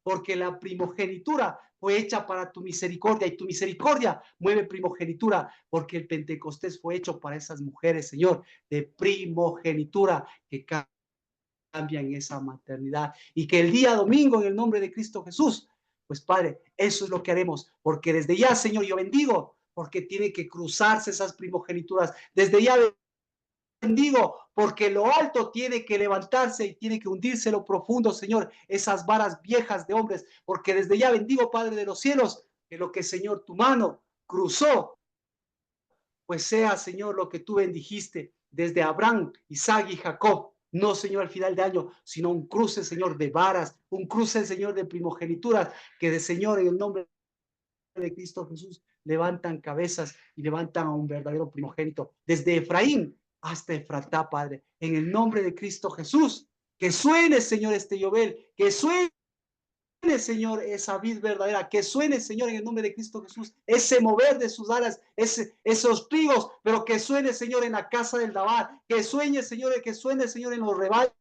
porque la primogenitura fue hecha para tu misericordia y tu misericordia mueve primogenitura, porque el Pentecostés fue hecho para esas mujeres, Señor, de primogenitura que cambian esa maternidad, y que el día domingo en el nombre de Cristo Jesús, pues Padre, eso es lo que haremos, porque desde ya, Señor, yo bendigo, porque tiene que cruzarse esas primogenituras, desde ya bendigo, porque lo alto tiene que levantarse y tiene que hundirse lo profundo, Señor, esas varas viejas de hombres, porque desde ya bendigo, Padre de los cielos, que lo que, Señor, tu mano cruzó, pues sea, Señor, lo que tú bendijiste desde Abraham, Isaac y Jacob. No, Señor, al final de año, sino un cruce, Señor, de varas, un cruce, Señor, de primogenituras, que de Señor, en el nombre de Cristo Jesús, levantan cabezas y levantan a un verdadero primogénito, desde Efraín hasta Efratá, Padre, en el nombre de Cristo Jesús. Que suene, Señor, este Yobel, que suene, Señor, esa vid verdadera, que suene, Señor, en el nombre de Cristo Jesús, ese mover de sus alas, esos trigos, pero que suene, Señor, en la casa del Dabar, que suene, Señor, en los rebaños,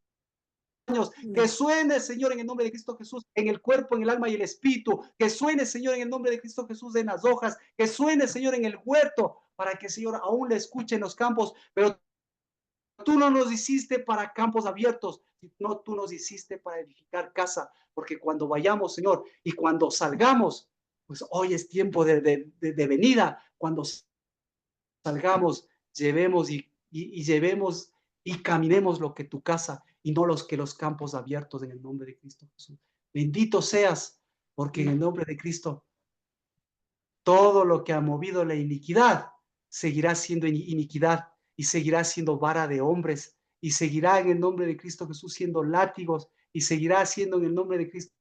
que suene, Señor, en el nombre de Cristo Jesús, en el cuerpo, en el alma y el espíritu, que suene, Señor, en el nombre de Cristo Jesús, en las hojas, que suene, Señor, en el huerto, para que, Señor, aún le escuche en los campos, pero tú no nos hiciste para campos abiertos, no, tú nos hiciste para edificar casa, porque cuando vayamos, Señor, y cuando salgamos, pues hoy es tiempo de venida, cuando salgamos, llevemos y llevemos y caminemos lo que tu casa y no los que los campos abiertos en el nombre de Cristo Jesús. Bendito seas, porque en el nombre de Cristo todo lo que ha movido la iniquidad seguirá siendo iniquidad y seguirá siendo vara de hombres y seguirá en el nombre de Cristo Jesús siendo látigos y seguirá siendo en el nombre de Cristo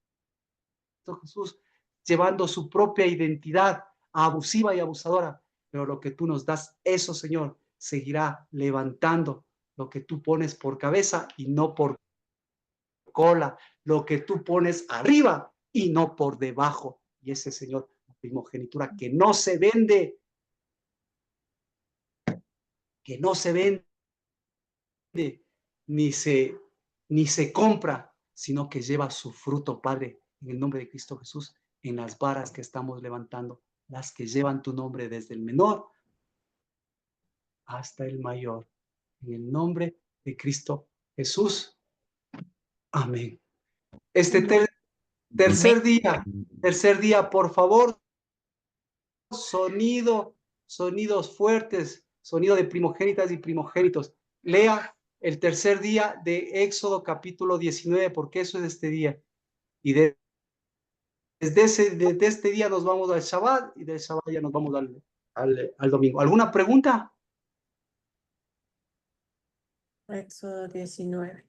Jesús llevando su propia identidad abusiva y abusadora. Pero lo que tú nos das, eso, Señor, seguirá levantando lo que tú pones por cabeza y no por cola, lo que tú pones arriba y no por debajo. Y ese, Señor, primogenitura que no se vende, que no se vende, ni se, ni se compra, sino que lleva su fruto, Padre, en el nombre de Cristo Jesús, en las varas que estamos levantando, las que llevan tu nombre desde el menor hasta el mayor. En el nombre de Cristo Jesús. Amén. Este tercer día, por favor, sonidos fuertes, sonido de primogénitas y primogénitos. Lea el tercer día de Éxodo capítulo 19, porque eso es este día. Y desde este día nos vamos al Shabbat y del Shabbat ya nos vamos al domingo. ¿Alguna pregunta? Éxodo 19.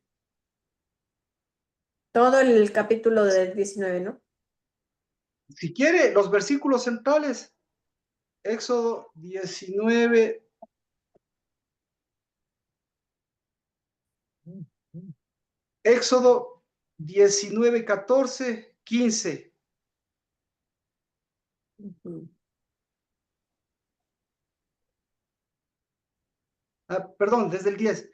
Todo el capítulo del 19, ¿no? Si quiere, los versículos centrales, Éxodo 19, Éxodo 19, 14, 15. Ujú. Perdón, desde el 10.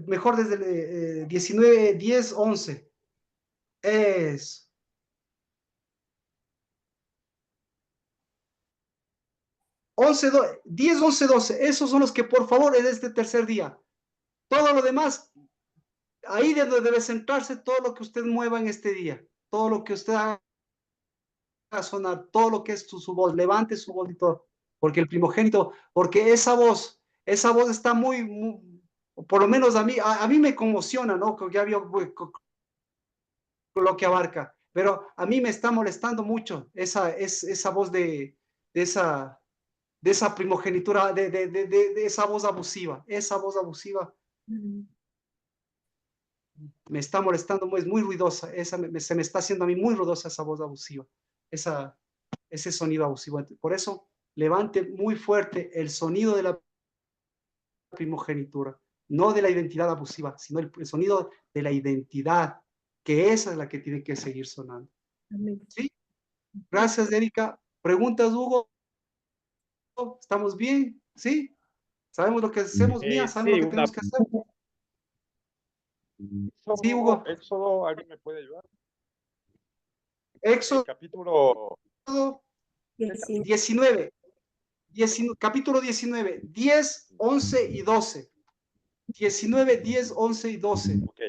Mejor desde el 19, 10, 11. Es 11, 10, 11, 12. Esos son los que, por favor, en este tercer día. Todo lo demás, ahí debe centrarse todo lo que usted mueva en este día. Todo lo que usted haga sonar, todo lo que es su voz. Levante su voz y todo. Porque el primogénito, porque esa voz está muy, por lo menos a mí me conmociona, ¿no? Que ya vio lo que abarca. Pero a mí me está molestando mucho esa voz de esa primogenitura, de esa voz abusiva. Esa voz abusiva me está molestando, es muy ruidosa. Se me está haciendo a mí muy ruidosa esa voz abusiva. Ese sonido abusivo. Por eso, levante muy fuerte el sonido de la primogenitura, no de la identidad abusiva, sino el sonido de la identidad, que esa es la que tiene que seguir sonando. Amén. ¿Sí? Gracias, Erika. ¿Preguntas, Hugo? ¿Estamos bien? ¿Sí? ¿Sabemos lo que hacemos, Mía? ¿Sabemos Sí, lo que una tenemos que hacer? Sí, Hugo. Éxodo, ¿alguien me puede ayudar? El Éxodo capítulo 19, capítulo 19, 10, 11 y 12. 19, 10, 11 y 12. ok.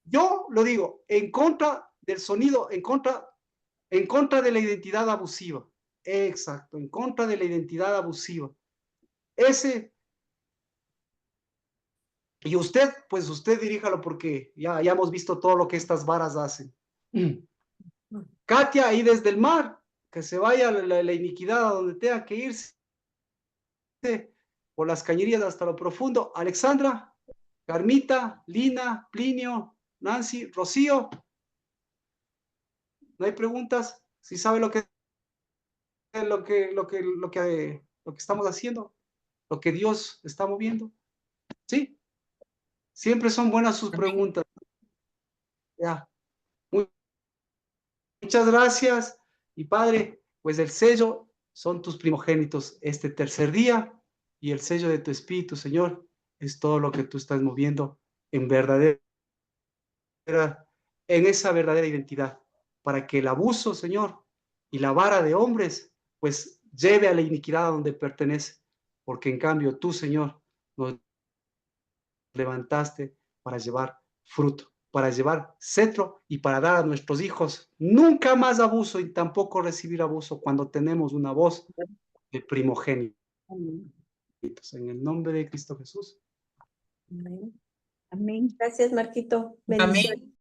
Yo lo digo, en contra del sonido, en contra de la identidad abusiva. Exacto, en contra de la identidad abusiva. Y usted, pues usted diríjalo porque ya hemos visto todo lo que estas varas hacen. Katia, ahí desde el mar, que se vaya la iniquidad a donde tenga que irse, por las cañerías hasta lo profundo. Alexandra, Carmita, Lina, Plinio, Nancy, Rocío. ¿No hay preguntas? ¿Sí sabe lo que estamos haciendo? ¿Lo que Dios está moviendo? ¿Sí? Siempre son buenas sus Amén. preguntas. Ya. Muchas gracias. Y Padre, pues el sello son tus primogénitos este tercer día y el sello de tu Espíritu, Señor, es todo lo que tú estás moviendo en esa verdadera identidad, para que el abuso, Señor, y la vara de hombres, pues lleve a la iniquidad a donde pertenece, porque en cambio tú, Señor, nos levantaste para llevar fruto, para llevar cetro y para dar a nuestros hijos nunca más abuso y tampoco recibir abuso cuando tenemos una voz de primogénitos. Amén. En el nombre de Cristo Jesús. Amén. Amén. Gracias, Marquito. Amén. Bendiciones.